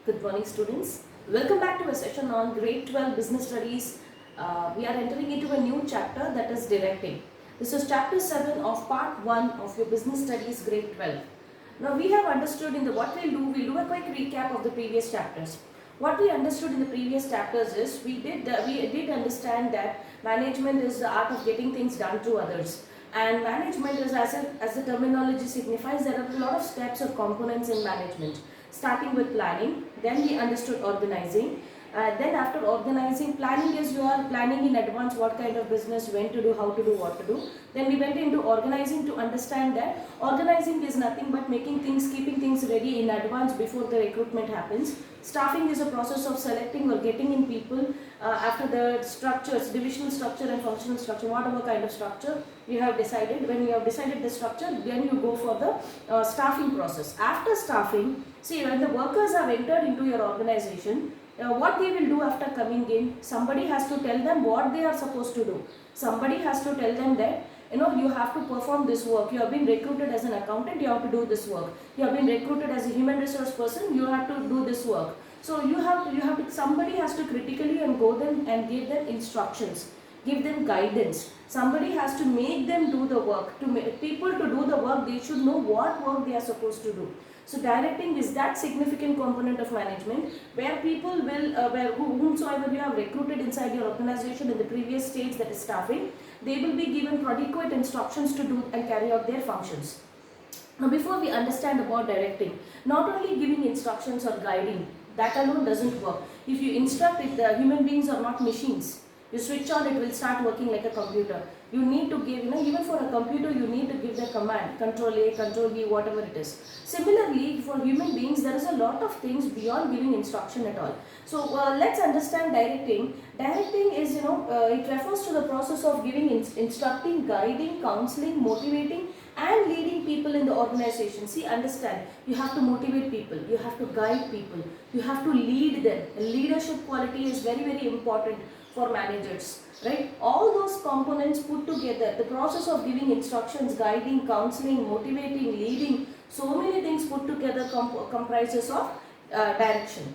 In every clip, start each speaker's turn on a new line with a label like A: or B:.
A: Good morning, students. Welcome back to a session on Grade 12 Business Studies. We are entering into a new chapter, that is directing. This is chapter 7 of part 1 of your Business Studies Grade 12. Now we have understood in the what we'll do a quick recap of the previous chapters. What we understood in the previous chapters is we did understand that management is the art of getting things done to others. And management is, as the terminology signifies, there are a lot of steps or components in management. Starting with planning, then we understood organizing. Then after organizing, planning is you are planning in advance what kind of business, when to do, how to do, what to do. Then we went into organizing to understand that organizing is nothing but keeping things ready in advance before the recruitment happens. Staffing is a process of selecting or getting in people after the structures, divisional structure and functional structure, whatever kind of structure you have decided. When you have decided the structure, then you go for the staffing process. After staffing, see, when the workers have entered into your organization, what they will do after coming in, somebody has to tell them what they are supposed to do. Somebody has to tell them that you have to perform this work. You have been recruited as an accountant, you have to do this work. You have been recruited as a human resource person, you have to do this work. So somebody has to critically and go them and give them instructions, give them guidance. Somebody has to make them do the work. To make people to do the work, they should know what work they are supposed to do. So directing is that significant component of management where people will, whomsoever you have recruited inside your organization in the previous stage, that is staffing, they will be given adequate instructions to do and carry out their functions. Now before we understand about directing, not only giving instructions or guiding, that alone doesn't work. If you instruct it, the human beings are not machines. You switch on, it will start working like a computer. You need to give, even for a computer, you need to give the command, control A, control B, whatever it is. Similarly, for human beings, there is a lot of things beyond giving instruction at all. So let's understand directing. Directing is, it refers to the process of giving, instructing, guiding, counseling, motivating, and leading people in the organization. See, understand, you have to motivate people, you have to guide people, you have to lead them. Leadership quality is very, very important for managers, right? All those components put together, the process of giving instructions, guiding, counseling, motivating, leading, so many things put together comprises of direction.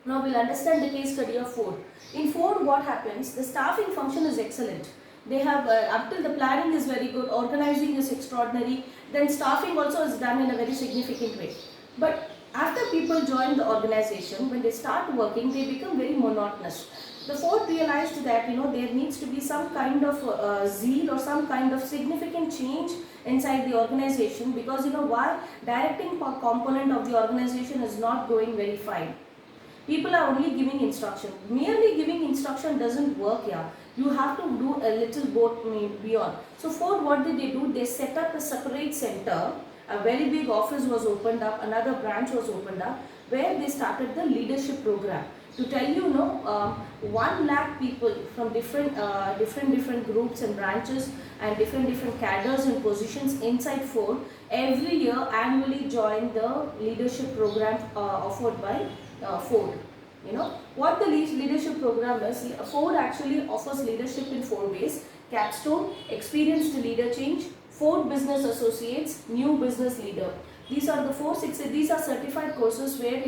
A: Now we'll understand the case study of Ford. In Ford, what happens? The staffing function is excellent. They have, up till the planning is very good, organizing is extraordinary, then staffing also is done in a very significant way. But after people join the organization, when they start working, they become very monotonous. The Ford realized that there needs to be some kind of zeal or some kind of significant change inside the organization, because why? Directing component of the organization is not going very fine. People are only giving instruction. Merely giving instruction doesn't work here. You have to do a little beyond. So Ford, what did they do? They set up a separate center. A very big office was opened up, another branch was opened up, where they started the leadership program. To tell you, 1 lakh people from different groups and branches and different cadres and positions inside Ford every year annually join the leadership program offered by Ford. What the leadership program is, Ford actually offers leadership in 4 ways: Capstone, Experienced Leader Change, Ford Business Associates, New Business Leader. These are the these are certified courses where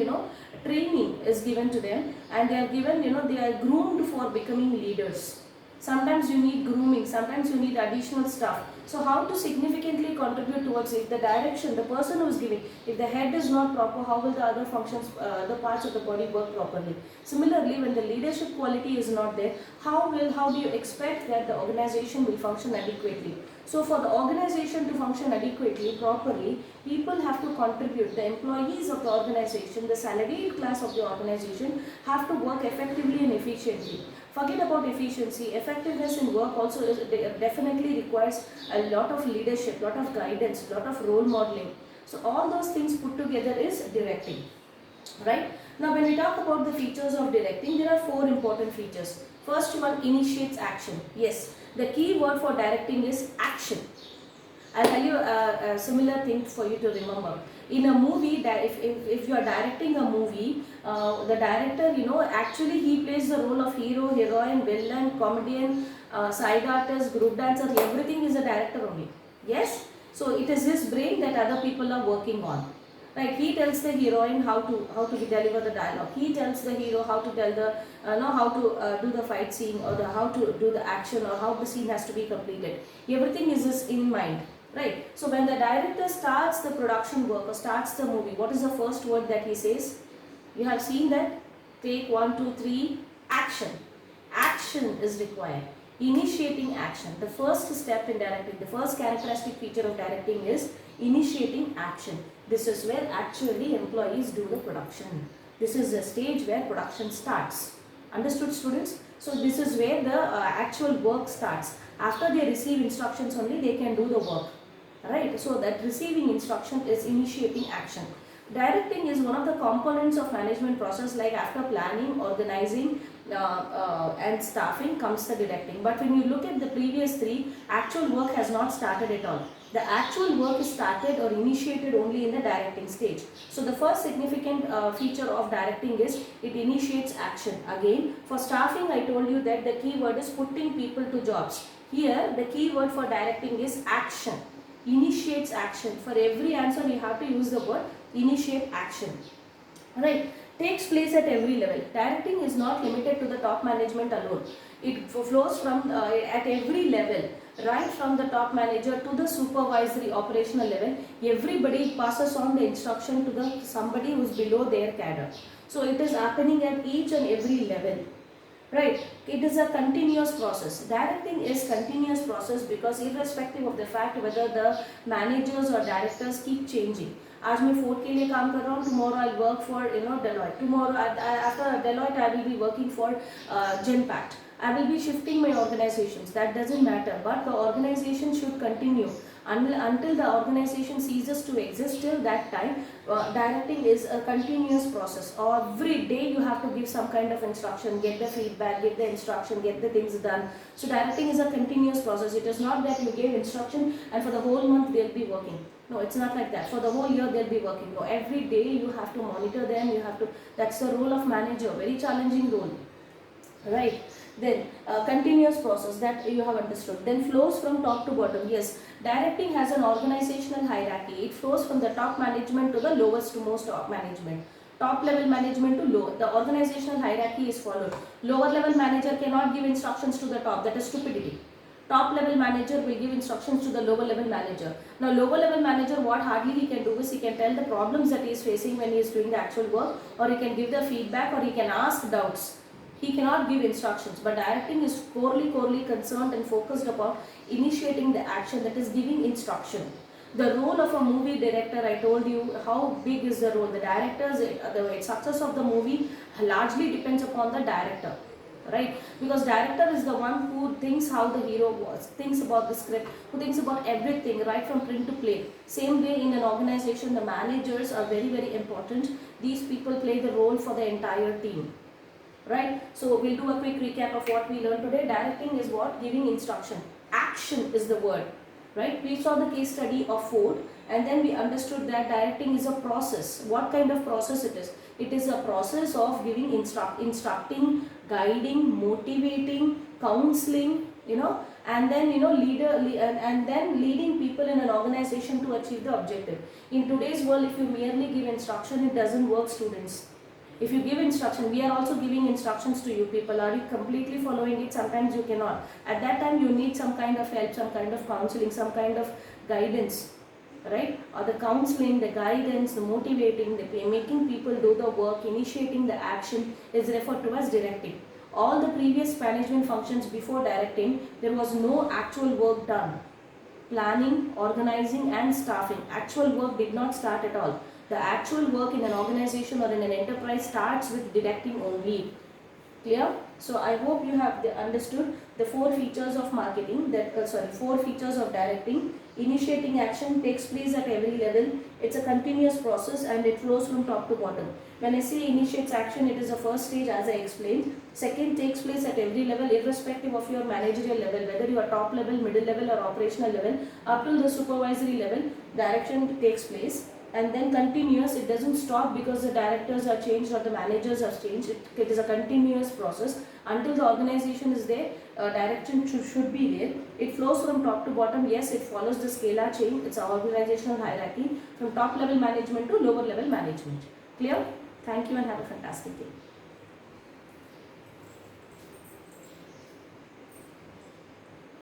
A: training is given to them, and they are given, they are groomed for becoming leaders. Sometimes you need grooming, sometimes you need additional stuff. So how to significantly contribute towards it, the direction, the person who is giving, if the head is not proper, how will the other functions, the parts of the body work properly? Similarly, when the leadership quality is not there, how do you expect that the organization will function adequately? So for the organization to function adequately, properly, people have to contribute. The employees of the organization, the salaried class of the organization have to work effectively and efficiently. Forget about efficiency. Effectiveness in work also definitely requires a lot of leadership, lot of guidance, lot of role modeling. So all those things put together is directing, right? Now when we talk about the features of directing, there are 4 important features. First one, initiates action. Yes, the key word for directing is action. I'll tell you a similar thing for you to remember. In a movie, if you are directing a movie, the director, actually he plays the role of hero, heroine, villain, comedian, side artist, group dancer, everything is a director only. Yes? So it is his brain that other people are working on. Right, he tells the heroine how to deliver the dialogue. He tells the hero how to tell the how to do the fight scene, or the how to do the action, or how the scene has to be completed. Everything is just in mind, right? So when the director starts the production work or starts the movie, what is the first word that he says? You have seen that. Take 1, 2, 3, action. Action is required. Initiating action. The first step in directing, the first characteristic feature of directing is initiating action. This is where actually employees do the production. This is the stage where production starts. Understood, students? So this is where the actual work starts. After they receive instructions only, they can do the work. Right? So that receiving instruction is initiating action. Directing is one of the components of management process. Like after planning, organizing and staffing comes the directing. But when you look at the previous three, actual work has not started at all. The actual work is started or initiated only in the directing stage. So the first significant feature of directing is it initiates action. Again, for staffing, I told you that the key word is putting people to jobs. Here the key word for directing is action. Initiates action. For every answer you have to use the word initiate action. Right? Takes place at every level. Directing is not limited to the top management alone. It flows from at every level, right from the top manager to the supervisory operational level. Everybody passes on the instruction to the somebody who is below their cadre. So it is happening at each and every level. Right, it is a continuous process. Directing is continuous process because irrespective of the fact whether the managers or directors keep changing. आज मैं Ford के लिए काम कर रहा हूँ, tomorrow I'll work for Deloitte. Tomorrow after Deloitte I will be working for Genpact. I will be shifting my organizations. That doesn't matter, but the organization should continue until the organization ceases to exist. Till that time, directing is a continuous process. Every day you have to give some kind of instruction, get the feedback, get the instruction, get the things done. So directing is a continuous process. It is not that you gave instruction and for the whole month they'll be working. No, it's not like that. For the whole year they'll be working. No, every day you have to monitor them. You have to. That's the role of manager. Very challenging role, right? Then continuous process that you have understood. Then flows from top to bottom. Yes, directing has an organizational hierarchy. It flows from the top management to the lowest to most top management. Top level management to low. The organizational hierarchy is followed. Lower level manager cannot give instructions to the top. That is stupidity. Top level manager will give instructions to the lower level manager. Now lower level manager, what hardly he can do is he can tell the problems that he is facing when he is doing the actual work, or he can give the feedback, or he can ask doubts. He cannot give instructions, but directing is corely concerned and focused upon initiating the action, that is giving instruction. The role of a movie director, I told you how big is the role. The director's, the success of the movie largely depends upon the director, right? Because director is the one who thinks how the hero was, thinks about the script, who thinks about everything right from print to play. Same way in an organization, the managers are very important. These people play the role for the entire team. Right, so we'll do a quick recap of what we learned today. Directing is what? Giving instruction. Action is the word, right? We saw the case study of Ford, and then we understood that directing is a process. What kind of process it is? It is a process of giving instructing, guiding, motivating, counseling, and then and then leading people in an organization to achieve the objective. In today's world, if you merely give instruction, it doesn't work, students. If you give instruction, we are also giving instructions to you people. Are you completely following it? Sometimes you cannot. At that time, you need some kind of help, some kind of counseling, some kind of guidance, right? Or the counseling, the guidance, the motivating, the making people do the work, initiating the action is referred to as directing. All the previous management functions before directing, there was no actual work done. Planning, organizing and staffing. Actual work did not start at all. The actual work in an organization or in an enterprise starts with directing only. Clear? So I hope you have understood the 4 features of marketing, that 4 features of directing. Initiating action takes place at every level. It's a continuous process and it flows from top to bottom. When I say initiates action, it is the first stage as I explained. Second, takes place at every level irrespective of your managerial level, whether you are top level, middle level or operational level, up to the supervisory level, direction takes place. And then continuous, it doesn't stop because the directors are changed or the managers have changed. It is a continuous process until the organization is there. direction should be there. It flows from top to bottom. Yes, it follows the scalar chain. It's an organizational hierarchy from top level management to lower level management. Clear? Thank you and have a fantastic day.